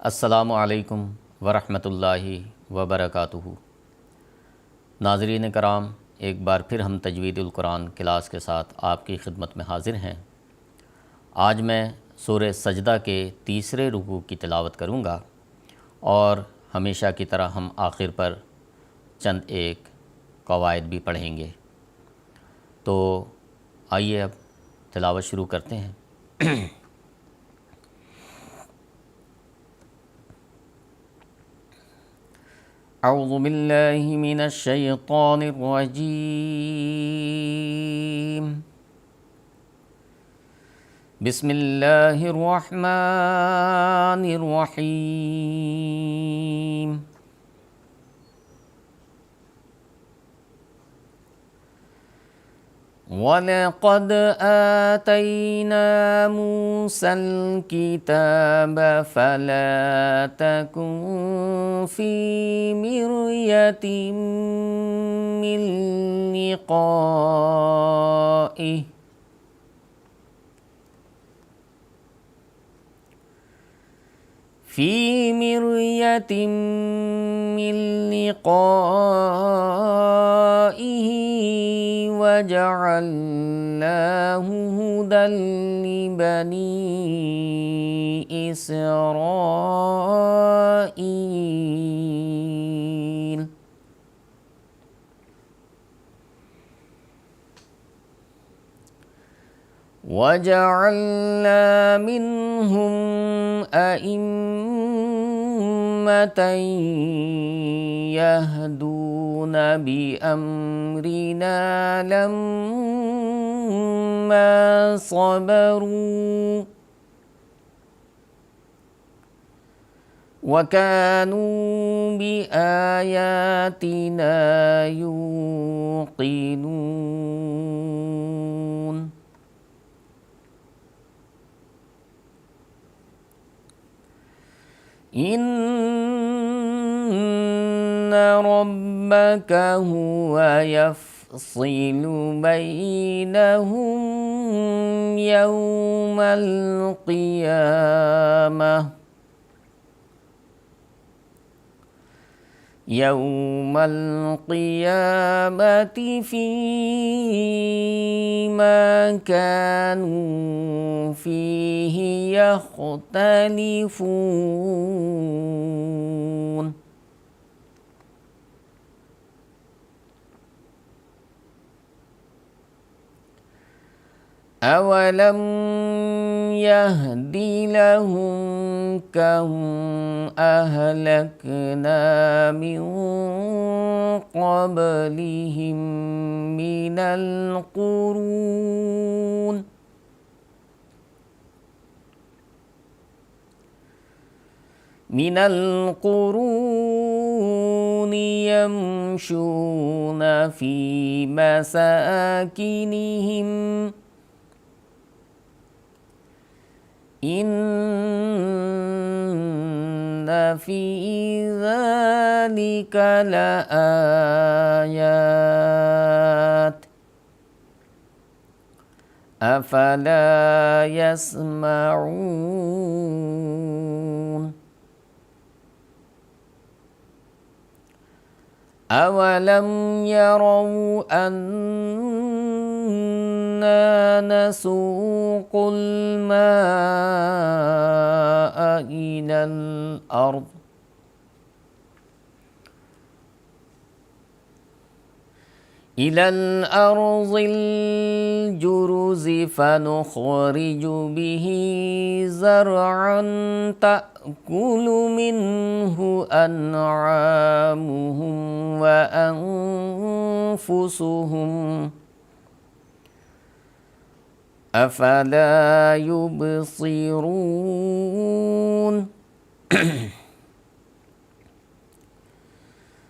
السلام علیکم ورحمۃ اللہ وبرکاتہ۔ ناظرین کرام، ایک بار پھر ہم تجوید القرآن کلاس کے ساتھ آپ کی خدمت میں حاضر ہیں۔ آج میں سورہ سجدہ کے تیسرے رکوع کی تلاوت کروں گا اور ہمیشہ کی طرح ہم آخر پر چند ایک قواعد بھی پڑھیں گے۔ تو آئیے اب تلاوت شروع کرتے ہیں۔ اعوذ باللہ من الشیطان الرجیم، بسم اللہ الرحمن الرحیم۔ وَلَقَدْ آتَيْنَا مُوسَى الْكِتَابَ فَلَا تَكُنْ فِي مِرْيَةٍ مِّن لِقَائِهِ وَجَعَلْنَاهُ هُدًى لِبَنِي إِسْرَائِيلَ۔ وَجَعَلْنَا مِنْهُمْ أَئِمَّةً يَهْدُونَ بِأَمْرِنَا لَمَّا صَبَرُوا وَكَانُوا بِآيَاتِنَا يُوقِنُونَ۔ إِنَّ رَبَّكَ هُوَ يَفْصِلُ بَيْنَهُمْ يَوْمَ الْقِيَامَةِ فِيمَا كَانُوا فِيهِ يَخْتَلِفُونَ۔ أَوَلَمْ يَهْدِ لَهُمْ كَمْ أَهْلَكْنَا مِنْ قَبْلِهِمْ مِنَ الْقُرُونِ يَمْشُونَ فِي مَسَاكِنِهِمْ إِنَّ فِي ذَلِكَ لَآيَاتٍ أَفَلَا يَسْمَعُونَ۔ أَوَلَمْ يَرَوْا أَنَّا نَسُوقُ الْمَاءَ إِلَى الْأَرْضِ الْجُرُزِ فَنُخْرِجُ بِهِ زَرْعًا تَأْكُلُ مِنْهُ أَنْعَامُهُمْ وَأَنْفُسُهُمْ أَفَلَا يُبْصِرُونَ۔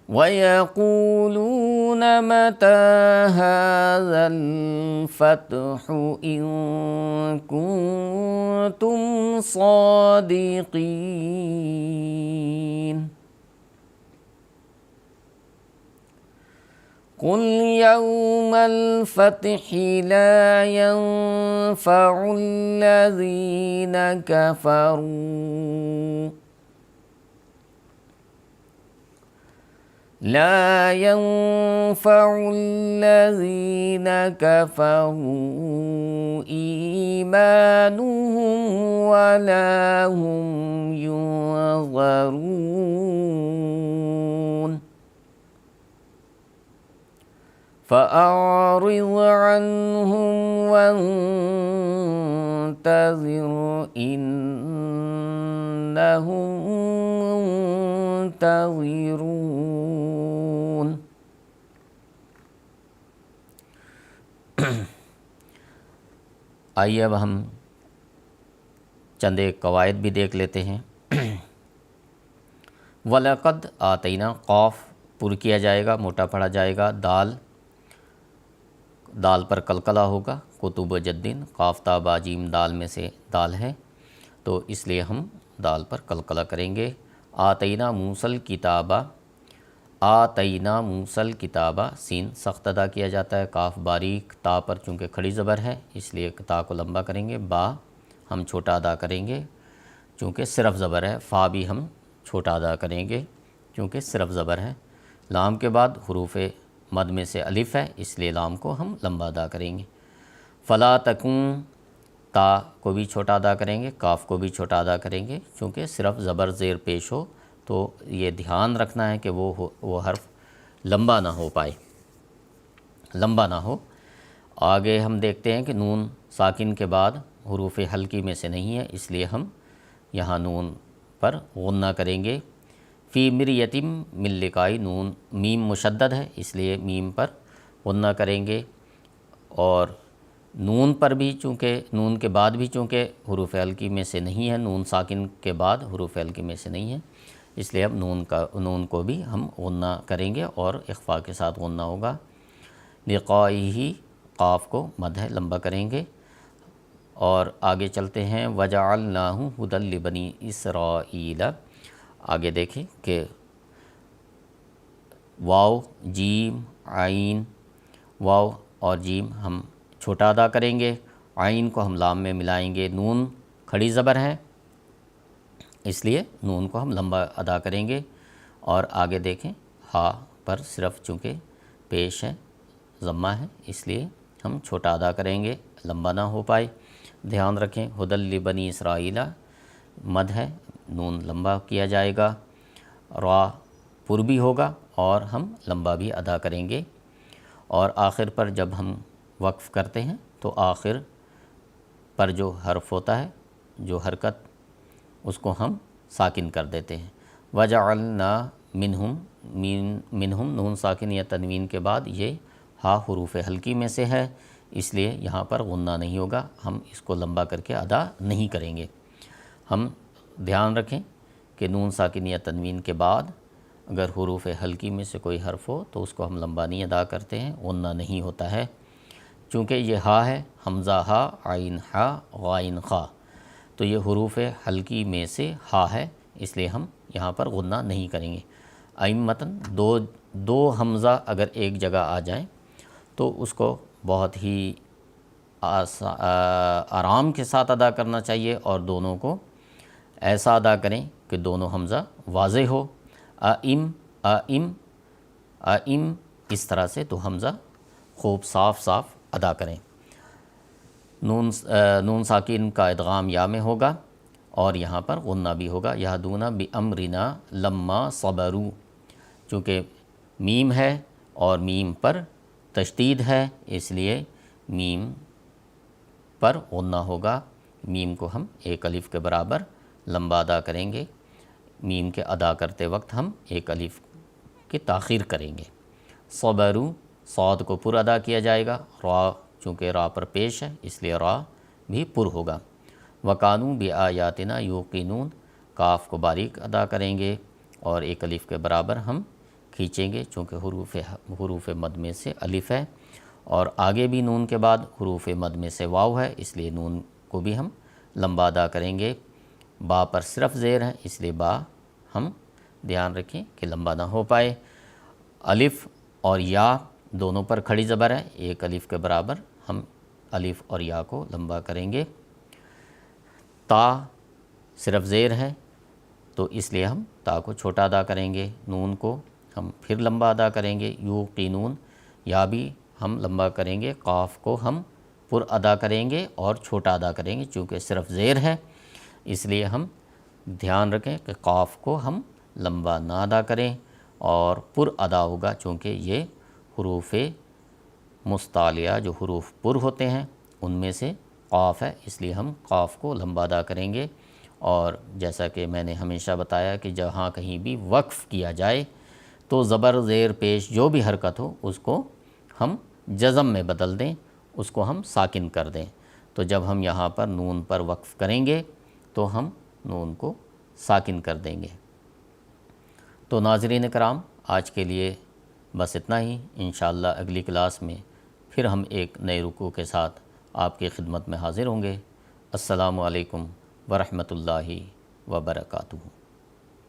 وَيَقُولُونَ مَتَى هَذَا الْفَتْحُ إِن كُنتُمْ صَادِقِينَ۔ قُلْ يَوْمَ الْفَتْحِ لَا يَنفَعُ الَّذِينَ كَفَرُوا لا ينفع الذين كفروا إيمانهم ولا هم ينظرون فأعرض عنهم وانتظر إنهم منتظرون۔ آئیے اب ہم چند ایک قواعد بھی دیکھ لیتے ہیں۔ وَلَقَدْ آتَيْنَا، قاف پر کیا جائے گا، موٹا پڑھا جائے گا، دال پر قلقلہ ہوگا، کتب جدین، قاف تا با جیم دال میں سے دال ہے تو اس لیے ہم دال پر قلقلہ کریں گے۔ آتینا موسل کتابہ، آتینا موسل کتابہ، سین سخت ادا کیا جاتا ہے، کاف باریک، تا پر چونکہ کھڑی زبر ہے اس لیے تا کو لمبا کریں گے، با ہم چھوٹا ادا کریں گے چونکہ صرف زبر ہے، فا بھی ہم چھوٹا ادا کریں گے چونکہ صرف زبر ہے۔ لام کے بعد حروف مد میں سے الف ہے اس لیے لام کو ہم لمبا ادا کریں گے۔ فلا تکون، تا کو بھی چھوٹا ادا کریں گے، کاف کو بھی چھوٹا ادا کریں گے چونکہ صرف زبر زیر پیش ہو تو یہ دھیان رکھنا ہے کہ وہ حرف لمبا نہ ہو پائے، لمبا نہ ہو۔ آگے ہم دیکھتے ہیں کہ نون ساکن کے بعد حروف حلقی میں سے نہیں ہے اس لیے ہم یہاں نون پر غنہ کریں گے۔ فی مریتم من لقائی، نون میم مشدد ہے اس لیے میم پر غنہ کریں گے، اور نون پر بھی چونکہ نون کے بعد بھی چونکہ حروف حلقی میں سے نہیں ہے، نون ساکن کے بعد حروف حلقی میں سے نہیں ہے اس لیے اب نون کو بھی ہم غنہ کریں گے اور اخفاء کے ساتھ غنہ ہوگا۔ لقائہ، قاف کو مد ہے لمبا کریں گے، اور آگے چلتے ہیں۔ وجعلناہ ھدی لبنی اسرائیل، آگے دیکھیں کہ واو جیم عین، واو اور جیم ہم چھوٹا ادا کریں گے، عین کو ہم لام میں ملائیں گے، نون کھڑی زبر ہے اس لیے نون کو ہم لمبا ادا کریں گے، اور آگے دیکھیں ہا پر صرف چونکہ پیش ہے ضمہ ہے اس لیے ہم چھوٹا ادا کریں گے لمبا نہ ہو پائے۔ دھیان رکھیں ھدی لبنی اسرائیل مد ہے، نون لمبا کیا جائے گا، را پر بھی ہوگا اور ہم لمبا بھی ادا کریں گے، اور آخر پر جب ہم وقف کرتے ہیں تو آخر پر جو حرف ہوتا ہے جو حرکت اس کو ہم ساکن کر دیتے ہیں۔ وجعلنا منہم، منہم نون ساکن یا تنوین کے بعد یہ ہا حروف حلقی میں سے ہے اس لیے یہاں پر غنہ نہیں ہوگا، ہم اس کو لمبا کر کے ادا نہیں کریں گے۔ ہم دھیان رکھیں کہ نون ساکن یا تنوین کے بعد اگر حروف حلقی میں سے کوئی حرف ہو تو اس کو ہم لمبا نہیں ادا کرتے ہیں، غنہ نہیں ہوتا ہے، چونکہ یہ ہا ہے، حمزہ ہا، عین ہا، غائن خا، تو یہ حروف حلقی میں سے ہا ہے اس لیے ہم یہاں پر غنہ نہیں کریں گے۔ ائمتاً دو حمزہ اگر ایک جگہ آ جائیں تو اس کو بہت ہی آرام کے ساتھ ادا کرنا چاہیے، اور دونوں کو ایسا ادا کریں کہ دونوں حمزہ واضح ہو، ائم ائم ائم، اس طرح سے تو حمزہ خوب صاف صاف ادا کریں۔ نون ساکن کا ادغام یا میں ہوگا اور یہاں پر غنہ بھی ہوگا، یہدون بامرنا لما صبروا، چونکہ میم ہے اور میم پر تشدید ہے اس لیے میم پر غنہ ہوگا، میم کو ہم ایک الف کے برابر لمبا ادا کریں گے، میم کے ادا کرتے وقت ہم ایک الف کی تاخیر کریں گے۔ صبروا، صاد کو پر ادا کیا جائے گا، را چونکہ را پر پیش ہے اس لیے را بھی پر ہوگا۔ وکانوا بآیاتنا یوقنون، کاف کو باریک ادا کریں گے اور ایک الف کے برابر ہم کھینچیں گے چونکہ حروف مد میں سے الف ہے، اور آگے بھی نون کے بعد حروف مد میں سے واو ہے اس لیے نون کو بھی ہم لمبا ادا کریں گے۔ با پر صرف زیر ہے اس لیے با ہم دھیان رکھیں کہ لمبا نہ ہو پائے۔ الف اور یا دونوں پر کھڑی زبر ہے، ایک الف کے برابر ہم الف اور یا کو لمبا کریں گے۔ تا صرف زیر ہے تو اس لیے ہم تا کو چھوٹا ادا کریں گے، نون کو ہم پھر لمبا ادا کریں گے، یوقنون یا بھی ہم لمبا کریں گے، قاف کو ہم پر ادا کریں گے اور چھوٹا ادا کریں گے، چونکہ صرف زیر ہے اس لیے ہم دھیان رکھیں کہ قاف کو ہم لمبا نہ ادا کریں اور پر ادا ہوگا، چونکہ یہ حروف مستعلیہ جو حروف پر ہوتے ہیں ان میں سے قاف ہے، اس لیے ہم قاف کو لمبا ادا کریں گے۔ اور جیسا کہ میں نے ہمیشہ بتایا کہ جہاں کہیں بھی وقف کیا جائے تو زبر زیر پیش جو بھی حرکت ہو اس کو ہم جزم میں بدل دیں، اس کو ہم ساکن کر دیں۔ تو جب ہم یہاں پر نون پر وقف کریں گے تو ہم نون کو ساکن کر دیں گے۔ تو ناظرین کرام، آج کے لیے بس اتنا ہی۔ انشاءاللہ اگلی کلاس میں پھر ہم ایک نئے رکوع کے ساتھ آپ کی خدمت میں حاضر ہوں گے۔ السلام علیکم ورحمۃ اللہ وبرکاتہ۔